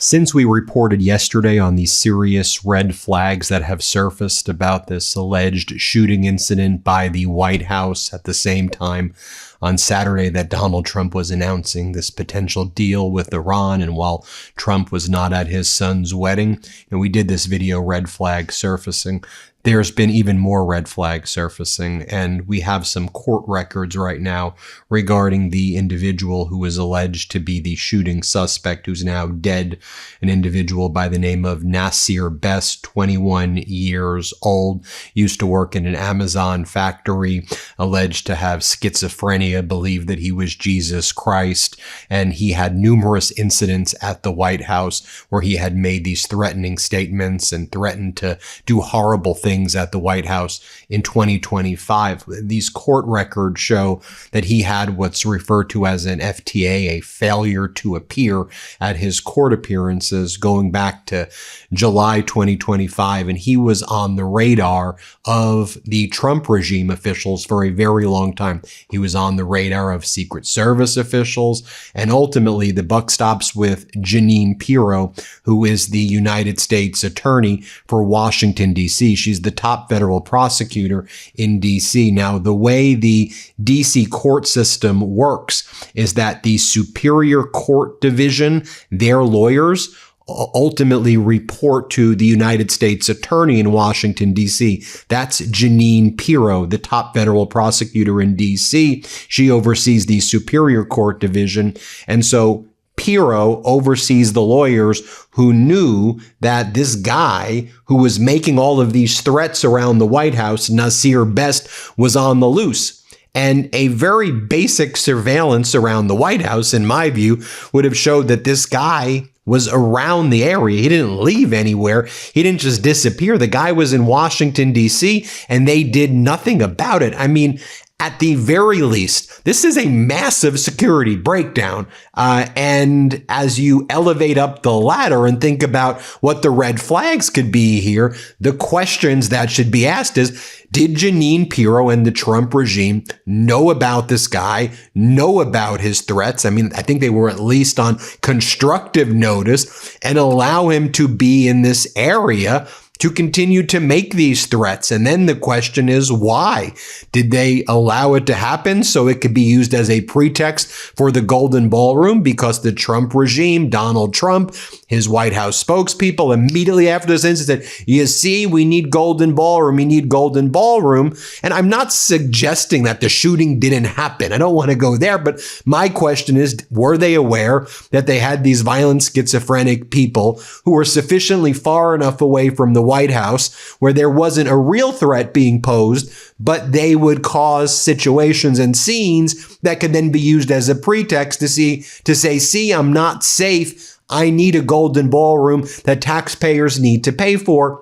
Since we reported yesterday on these serious red flags that have surfaced about this alleged shooting incident by the White House at the same time on Saturday that Donald Trump was announcing this potential deal with Iran, and while Trump was not at his son's wedding, and we did this video, red flag surfacing, there's been even more red flags surfacing, and we have some court records right now regarding the individual who is alleged to be the shooting suspect who's now dead, an individual by the name of Nasir Best, 21 years old, used to work in an Amazon factory, alleged to have schizophrenia, believed that he was Jesus Christ, and he had numerous incidents at the White House where he had made these threatening statements and threatened to do horrible things at the White House in 2025. These court records show that he had what's referred to as an FTA, a failure to appear, at his court appearances going back to July 2025, and he was on the radar of the Trump regime officials for a very long time. He was on the radar of Secret Service officials, and ultimately the buck stops with Jeanine Pirro, who is the United States Attorney for Washington, D.C. She's the top federal prosecutor in D.C. Now, the way the D.C. court system works is that the Superior Court Division, their lawyers, ultimately report to the United States Attorney in Washington, D.C. That's Jeanine Pirro, the top federal prosecutor in D.C. She oversees the Superior Court Division, and so Pirro oversees the lawyers who knew that this guy who was making all of these threats around the White House, Nasir Best, was on the loose. And a very basic surveillance around the White House, in my view, would have showed that this guy was around the area. He didn't leave anywhere. He didn't just disappear. The guy was in Washington, D.C., and they did nothing about it. I mean, at the very least, this is a massive security breakdown. And as you elevate up the ladder and think about what the red flags could be here, the questions that should be asked is, did Jeanine Pirro and the Trump regime know about this guy, know about his threats? I mean, I think they were at least on constructive notice, and allow him to be in this area to continue to make these threats. And then the question is, why? Did they allow it to happen so it could be used as a pretext for the Golden Ballroom? Because the Trump regime, Donald Trump, his White House spokespeople, immediately after this incident said, you see, we need Golden Ballroom, we need Golden Ballroom. And I'm not suggesting that the shooting didn't happen. I don't want to go there, but my question is, were they aware that they had these violent schizophrenic people who were sufficiently far enough away from the White House where there wasn't a real threat being posed, but they would cause situations and scenes that could then be used as a pretext to say, see, I'm not safe. I need a Golden Ballroom that taxpayers need to pay for.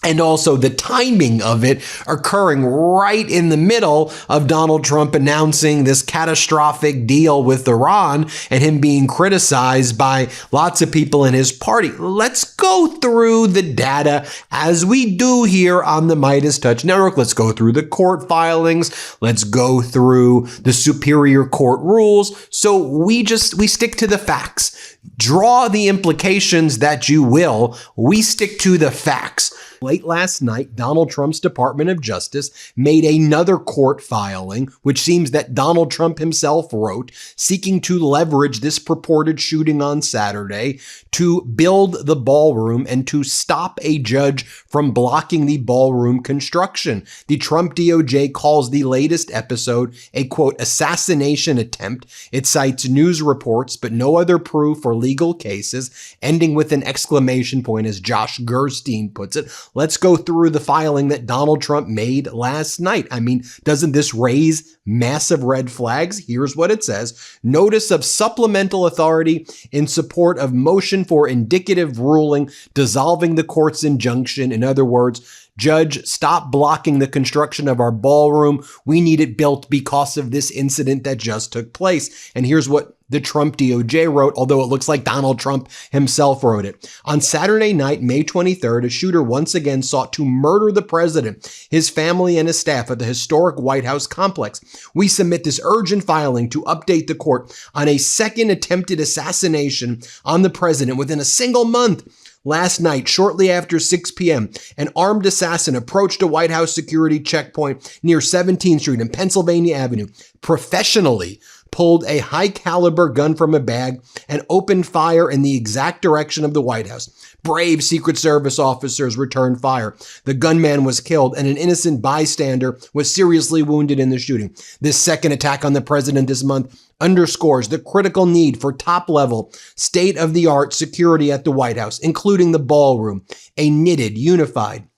And also the timing of it occurring right in the middle of Donald Trump announcing this catastrophic deal with Iran and him being criticized by lots of people in his party. Let's go through the data as we do here on the MeidasTouch Network. Let's go through the court filings. Let's go through the Superior Court rules. So we stick to the facts. Draw the implications that you will. We stick to the facts. Late last night, Donald Trump's Department of Justice made another court filing, which seems that Donald Trump himself wrote, seeking to leverage this purported shooting on Saturday to build the ballroom and to stop a judge from blocking the ballroom construction. The Trump DOJ calls the latest episode a, quote, assassination attempt. It cites news reports, but no other proof or legal cases, ending with an exclamation point, as Josh Gerstein puts it. Let's go through the filing that Donald Trump made last night. I mean, doesn't this raise massive red flags? Here's what it says. Notice of supplemental authority in support of motion for indicative ruling dissolving the court's injunction. In other words, Judge, stop blocking the construction of our ballroom. We need it built because of this incident that just took place. And here's what the Trump DOJ wrote, although it looks like Donald Trump himself wrote it. On Saturday night, May 23rd, a shooter once again sought to murder the president, his family, and his staff at the historic White House complex. We submit this urgent filing to update the court on a second attempted assassination on the president within a single month. Last night, shortly after 6 p.m., an armed assassin approached a White House security checkpoint near 17th Street and Pennsylvania Avenue, professionally pulled a high-caliber gun from a bag and opened fire in the exact direction of the White House. Brave Secret Service officers returned fire. The gunman was killed, and an innocent bystander was seriously wounded in the shooting. This second attack on the president this month underscores the critical need for top-level, state-of-the-art security at the White House, including the ballroom, a knitted, unified,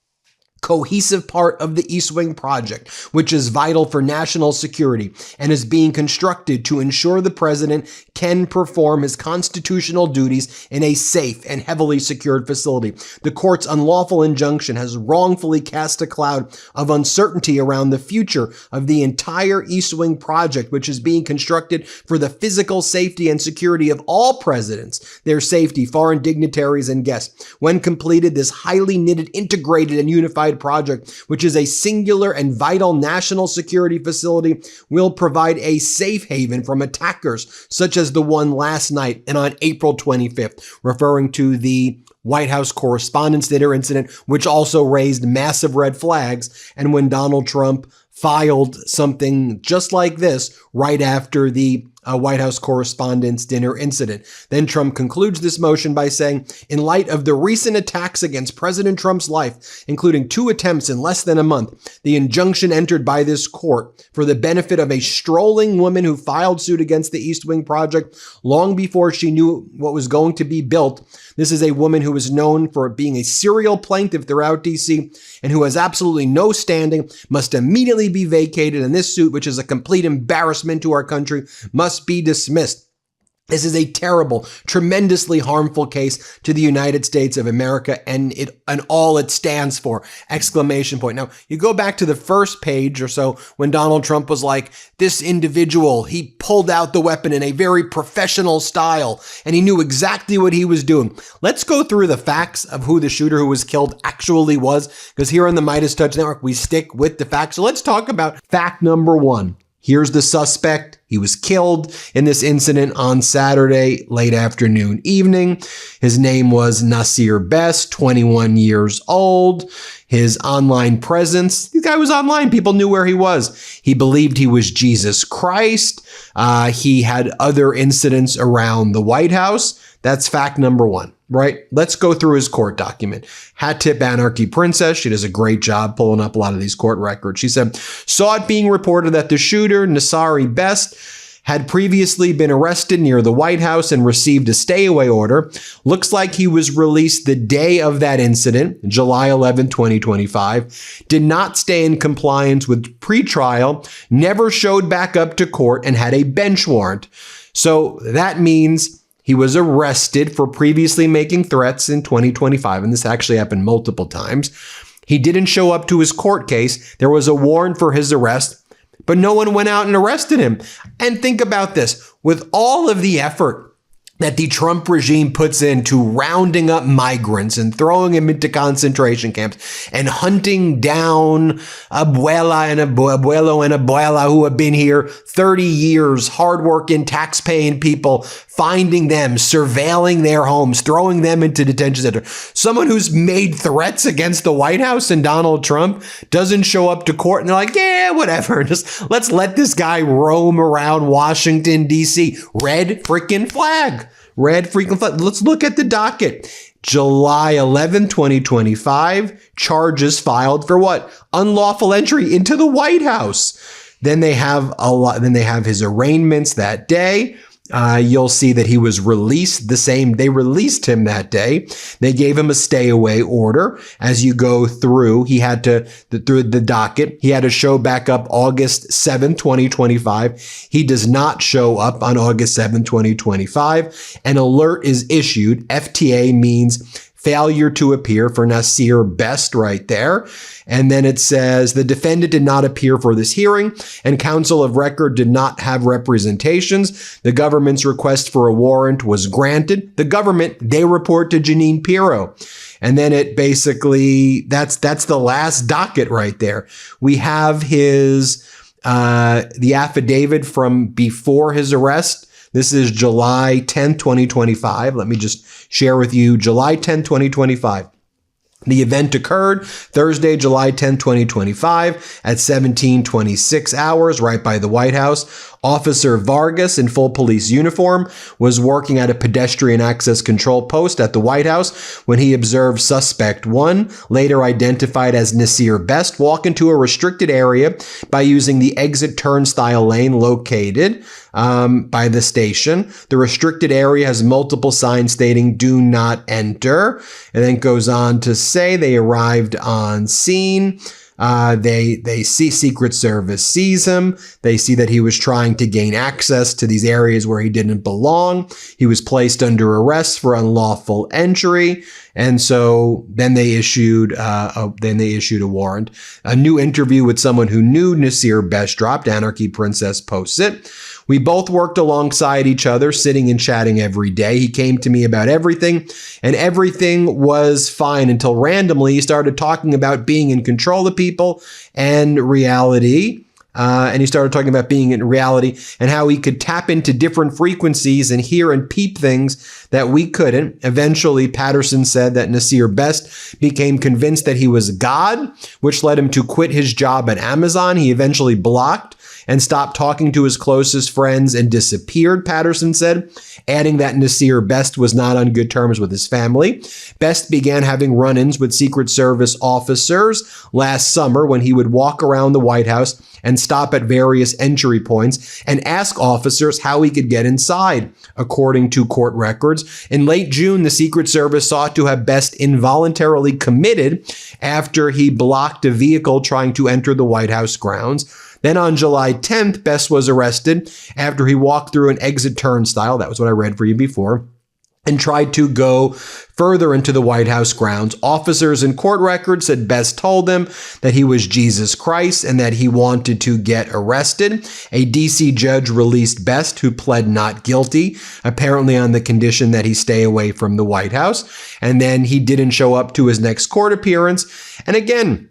cohesive part of the East Wing project, which is vital for national security and is being constructed to ensure the president can perform his constitutional duties in a safe and heavily secured facility. The court's unlawful injunction has wrongfully cast a cloud of uncertainty around the future of the entire East Wing project, which is being constructed for the physical safety and security of all presidents, their safety, foreign dignitaries, and guests. When completed, this highly knitted, integrated, and unified project, which is a singular and vital national security facility, will provide a safe haven from attackers such as the one last night and on April 25th, referring to the White House Correspondents' Dinner incident, which also raised massive red flags, and when Donald Trump filed something just like this right after the White House Correspondents' Dinner incident. Then Trump concludes this motion by saying, in light of the recent attacks against President Trump's life, including 2 attempts in less than a month, the injunction entered by this court for the benefit of a strolling woman who filed suit against the East Wing project long before she knew what was going to be built. This is a woman who is known for being a serial plaintiff throughout D.C. and who has absolutely no standing, must immediately be vacated, and this suit, which is a complete embarrassment to our country, must be dismissed. This is a terrible, tremendously harmful case to the United States of America and all it stands for! Exclamation point. Now, you go back to the first page or so when Donald Trump was like, this individual, he pulled out the weapon in a very professional style and he knew exactly what he was doing. Let's go through the facts of who the shooter who was killed actually was, because here on the MeidasTouch Network, we stick with the facts. So let's talk about fact number 1. Here's the suspect. He was killed in this incident on Saturday, late afternoon, evening. His name was Nasir Best, 21 years old. His online presence, the guy was online. People knew where he was. He believed he was Jesus Christ. He had other incidents around the White House. That's fact number 1. Right? Let's go through his court document. Hat tip Anarchy Princess. She does a great job pulling up a lot of these court records. She said, saw it being reported that the shooter, Nasir Best, had previously been arrested near the White House and received a stay-away order. Looks like he was released the day of that incident, July 11, 2025. Did not stay in compliance with pretrial, never showed back up to court, and had a bench warrant. So that means he was arrested for previously making threats in 2025, and this actually happened multiple times. He didn't show up to his court case. There was a warrant for his arrest, but no one went out and arrested him. And think about this. With all of the effort that the Trump regime puts into rounding up migrants and throwing them into concentration camps and hunting down abuelo and abuela who have been here 30 years, hardworking, tax-paying people, finding them, surveilling their homes, throwing them into detention center. Someone who's made threats against the White House and Donald Trump doesn't show up to court and they're like, yeah, whatever. Just let's let this guy roam around Washington, D.C. Red freaking flag. Red freaking flag. Let's look at the docket. July 11, 2025, charges filed for what? Unlawful entry into the White House. Then they have his arraignments that day. You'll see that he was released they released him that day. They gave him a stay away order. As you go through, he had to, through the docket, he had to show back up August 7, 2025. He does not show up on August 7, 2025. An alert is issued. FTA means failure to appear for Nasir Best right there. And then it says the defendant did not appear for this hearing and counsel of record did not have representations. The government's request for a warrant was granted. The government, they report to Jeanine Pirro. And then it basically, that's the last docket right there. We have his, the affidavit from before his arrest. This is July 10th, 2025. Let me just share with you July 10th, 2025. The event occurred Thursday, July 10, 2025 at 17:26 hours right by the White House. Officer Vargas in full police uniform was working at a pedestrian access control post at the White House when he observed suspect 1, later identified as Nasir Best, walk into a restricted area by using the exit turnstile lane located by the station. The restricted area has multiple signs stating do not enter. And then goes on to say they arrived on scene. They see Secret Service sees him. They see that he was trying to gain access to these areas where he didn't belong. He was placed under arrest for unlawful entry. And so then they issued a warrant. A new interview with someone who knew Nasir Best dropped. Anarchy Princess posts it. We both worked alongside each other, sitting and chatting every day. He came to me about everything, and everything was fine until randomly he started talking about being in control of people and reality. And he started talking about being in reality and how he could tap into different frequencies and hear and peep things that we couldn't. Eventually, Patterson said that Nasir Best became convinced that he was God, which led him to quit his job at Amazon. He eventually blocked and stopped talking to his closest friends and disappeared, Patterson said, adding that Nasir Best was not on good terms with his family. Best began having run-ins with Secret Service officers last summer when he would walk around the White House and stop at various entry points and ask officers how he could get inside, according to court records. In late June, the Secret Service sought to have Best involuntarily committed after he blocked a vehicle trying to enter the White House grounds. Then on July 10th, Best was arrested after he walked through an exit turnstile, that was what I read for you before, and tried to go further into the White House grounds. Officers in court records said Best told them that he was Jesus Christ and that he wanted to get arrested. A D.C. judge released Best, who pled not guilty, apparently on the condition that he stay away from the White House. And then he didn't show up to his next court appearance. And again,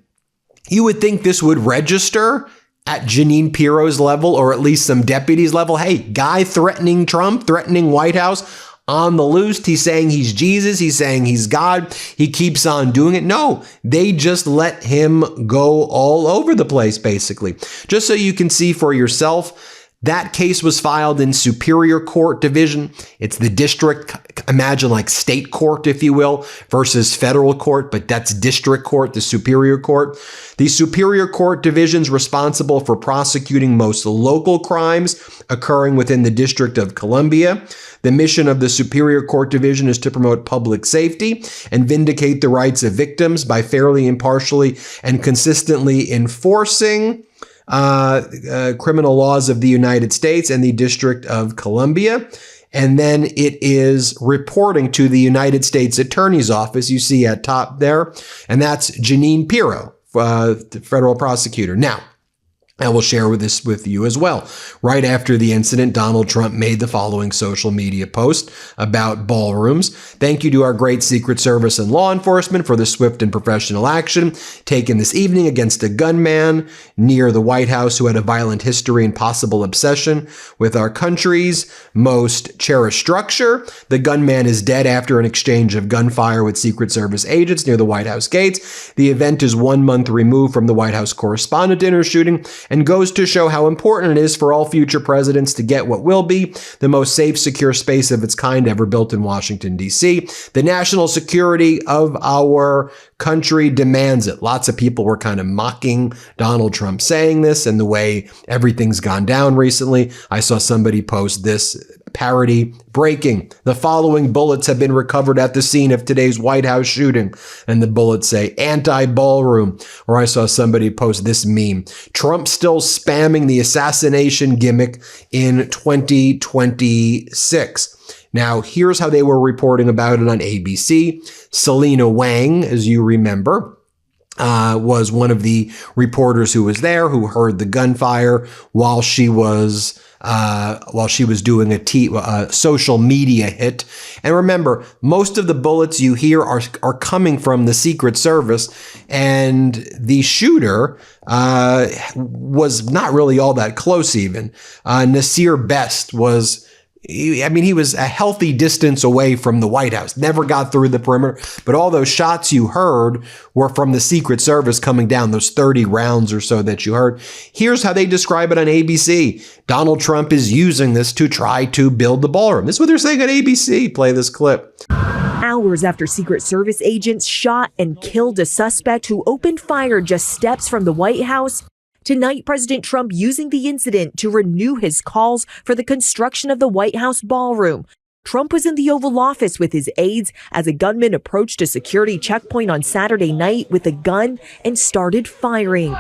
you would think this would register at Jeanine Pirro's level, or at least some deputies' level. Hey, guy threatening Trump, threatening White House, on the loose. He's saying he's Jesus. He's saying he's God. He keeps on doing it. No, they just let him go all over the place, basically. Just so you can see for yourself, that case was filed in Superior Court Division. It's the district, imagine like state court, if you will, versus federal court, but that's district court, the Superior Court. The Superior Court Division's responsible for prosecuting most local crimes occurring within the District of Columbia. The mission of the Superior Court Division is to promote public safety and vindicate the rights of victims by fairly, impartially, and consistently enforcing criminal laws of the United States and the District of Columbia. And then it is reporting to the United States Attorney's Office, you see at top there, and that's Jeanine Pirro, the federal prosecutor. Now, I will share this with you as well. Right after the incident, Donald Trump made the following social media post about ballrooms. Thank you to our great Secret Service and law enforcement for the swift and professional action taken this evening against a gunman near the White House who had a violent history and possible obsession with our country's most cherished structure. The gunman is dead after an exchange of gunfire with Secret Service agents near the White House gates. The event is 1 month removed from the White House correspondent dinner shooting and goes to show how important it is for all future presidents to get what will be the most safe, secure space of its kind ever built in Washington, D.C. The national security of our country demands it. Lots of people were kind of mocking Donald Trump saying this and the way everything's gone down recently. I saw somebody post this parody: breaking. The following bullets have been recovered at the scene of today's White House shooting. And the bullets say anti-ballroom. Or I saw somebody post this meme: Trump still spamming the assassination gimmick in 2026. Now, here's how they were reporting about it on ABC. Selena Wang, as you remember, was one of the reporters who was there, who heard the gunfire while she was doing a social media hit. And remember, most of the bullets you hear are coming from the Secret Service, and the shooter was not really all that close even. Nasir Best was, he was a healthy distance away from the White House, never got through the perimeter, but all those shots you heard were from the Secret Service coming down, those 30 rounds or so that you heard. Here's how they describe it on ABC. Donald Trump is using this to try to build the ballroom. This is what they're saying on ABC. Play this clip. Hours after Secret Service agents shot and killed a suspect who opened fire just steps from the White House, tonight, President Trump using the incident to renew his calls for the construction of the White House ballroom. Trump was in the Oval Office with his aides as a gunman approached a security checkpoint on Saturday night with a gun and started firing.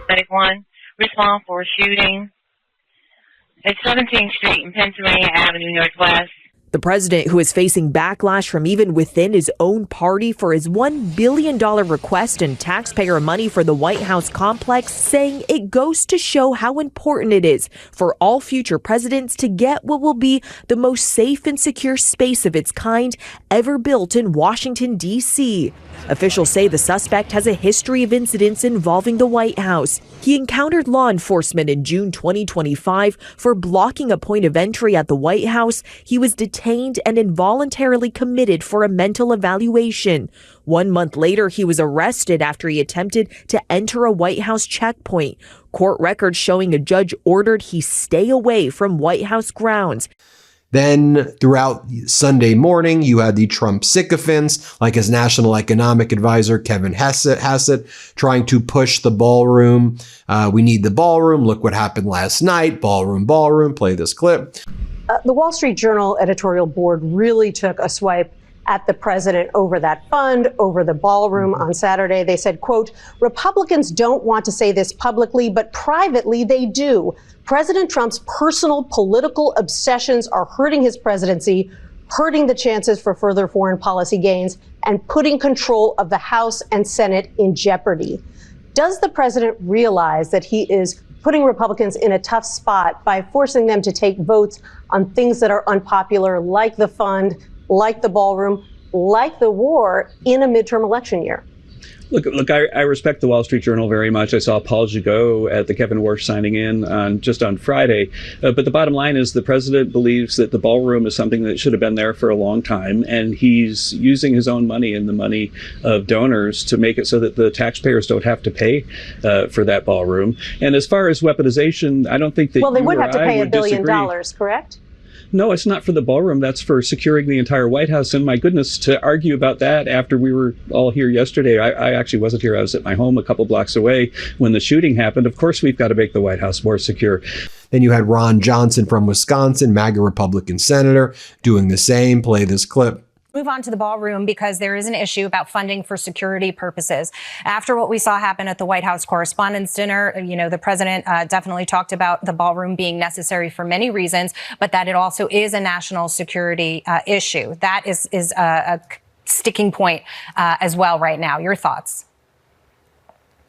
31, respond for a shooting at 17th Street and Pennsylvania Avenue Northwest. The president, who is facing backlash from even within his own party for his $1 billion request in taxpayer money for the White House complex, saying it goes to show how important it is for all future presidents to get what will be the most safe and secure space of its kind ever built in Washington, D.C. Officials say the suspect has a history of incidents involving the White House. He encountered law enforcement in June 2025 for blocking a point of entry at the White House. He was detained and involuntarily committed for a mental evaluation. 1 month later, he was arrested after he attempted to enter a White House checkpoint. Court records showing a judge ordered he stay away from White House grounds. Then throughout Sunday morning, you had the Trump sycophants, like his national economic advisor, Kevin Hassett, trying to push the ballroom. We need the ballroom. Look what happened last night. Ballroom. Play this clip. The Wall Street Journal editorial board really took a swipe at the president over that fund, over the ballroom on Saturday. They said, quote, Republicans don't want to say this publicly, but privately they do. President Trump's personal political obsessions are hurting his presidency, hurting the chances for further foreign policy gains, and putting control of the House and Senate in jeopardy. Does the president realize that he is putting Republicans in a tough spot by forcing them to take votes on things that are unpopular, like the fund, like the ballroom, like the war, in a midterm election year? Look, I respect the Wall Street Journal very much. I saw Paul Gigot at the Kevin Warsh signing in on Friday. But the bottom line is the president believes that the ballroom is something that should have been there for a long time. And he's using his own money and the money of donors to make it so that the taxpayers don't have to pay for that ballroom. And as far as weaponization, I don't think that they would have to pay $1 billion, correct? No, it's not for the ballroom. That's for securing the entire White House. And my goodness, to argue about that after we were all here yesterday, I actually wasn't here. I was at my home a couple blocks away when the shooting happened. Of course, we've got to make the White House more secure. Then you had Ron Johnson from Wisconsin, MAGA Republican senator, doing the same. Play this clip. Move on to the ballroom because there is an issue about funding for security purposes. After what we saw happen at the White House Correspondents' Dinner, the president definitely talked about the ballroom being necessary for many reasons, but that it also is a national security issue. That is a sticking point as well right now. Your thoughts?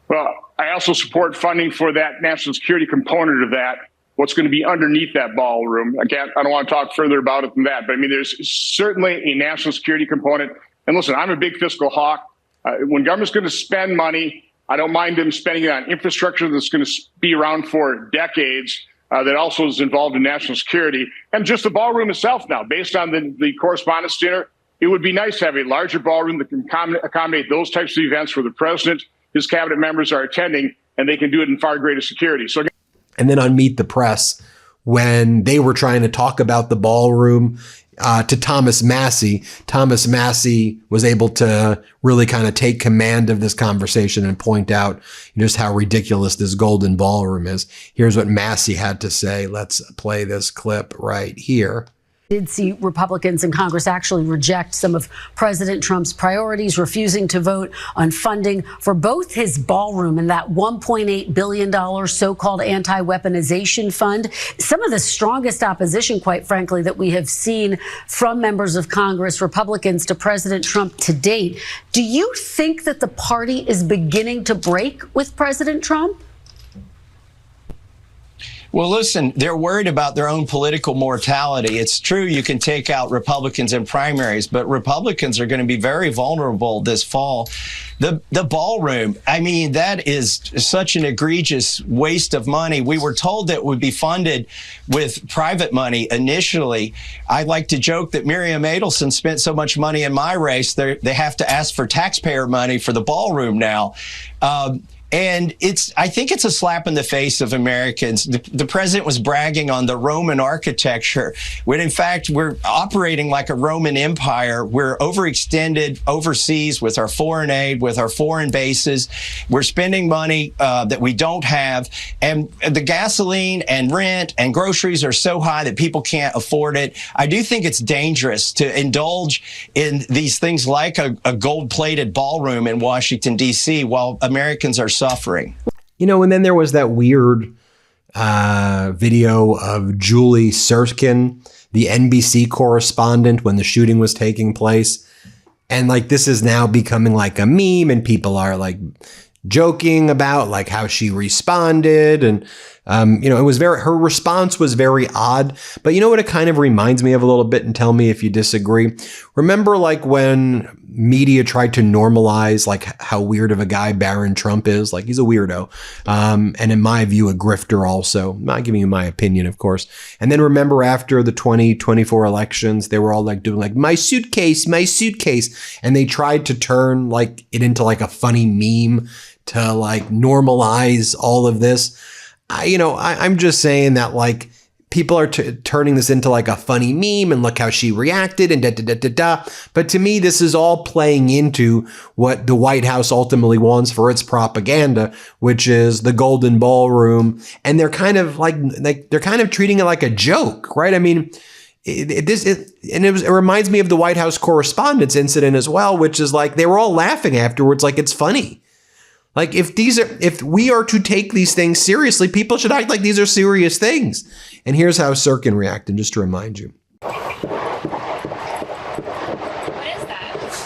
Well, I also support funding for that national security component of that. What's going to be underneath that ballroom. I don't want to talk further about it than that, but there's certainly a national security component. And listen, I'm a big fiscal hawk. When government's going to spend money, I don't mind them spending it on infrastructure that's going to be around for decades, that also is involved in national security. And just the ballroom itself now, based on the Correspondents' Dinner, it would be nice to have a larger ballroom that can accommodate those types of events where the president, his cabinet members are attending, and they can do it in far greater security. So. And then on Meet the Press, when they were trying to talk about the ballroom to Thomas Massie was able to really kind of take command of this conversation and point out just how ridiculous this golden ballroom is. Here's what Massie had to say. Let's play this clip right here. Did see Republicans in Congress actually reject some of President Trump's priorities, refusing to vote on funding for both his ballroom and that $1.8 billion so-called anti-weaponization fund. Some of the strongest opposition, quite frankly, that we have seen from members of Congress, Republicans, to President Trump to date. Do you think that the party is beginning to break with President Trump? Well, listen, they're worried about their own political mortality. It's true you can take out Republicans in primaries, but Republicans are going to be very vulnerable this fall. The ballroom, I mean, that is such an egregious waste of money. We were told that it would be funded with private money initially. I like to joke that Miriam Adelson spent so much money in my race, they have to ask for taxpayer money for the ballroom now. And I think it's a slap in the face of Americans. The president was bragging on the Roman architecture, when in fact we're operating like a Roman empire. We're overextended overseas with our foreign aid, with our foreign bases. We're spending money that we don't have. And the gasoline and rent and groceries are so high that people can't afford it. I do think it's dangerous to indulge in these things like a gold-plated ballroom in Washington, D.C., while Americans are suffering. You know, and then there was that weird video of Julie Sirkin, the NBC correspondent, when the shooting was taking place. And like, this is now becoming like a meme, and people are like joking about like how she responded. And, you know, her response was very odd. But you know what it kind of reminds me of a little bit, and tell me if you disagree. Remember like when media tried to normalize like how weird of a guy Barron Trump is? Like, he's a weirdo. And in my view, a grifter also. I'm not giving you my opinion, of course. And then remember after the 2024 elections, they were all like doing like, my suitcase. And they tried to turn like it into like a funny meme to like normalize all of this. I'm just saying that like people are turning this into like a funny meme, and look how she reacted and da. But to me, this is all playing into what the White House ultimately wants for its propaganda, which is the Golden Ballroom. And they're kind of like they're kind of treating it like a joke, right? I mean, it reminds me of the White House Correspondents incident as well, which is like they were all laughing afterwards, like it's funny. Like if we are to take these things seriously, people should act like these are serious things. And here's how Sirkin reacted, just to remind you. What is that?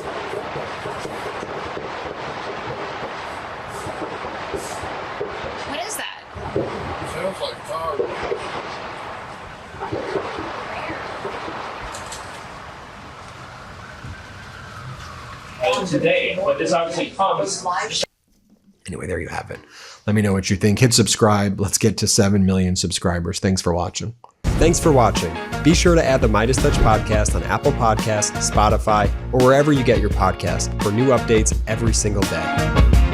What is that? It sounds like fire. Today, but this obviously comes. Anyway, there you have it. Let me know what you think. Hit subscribe. Let's get to 7 million subscribers. Thanks for watching. Thanks for watching. Be sure to add the MeidasTouch podcast on Apple Podcasts, Spotify, or wherever you get your podcasts for new updates every single day.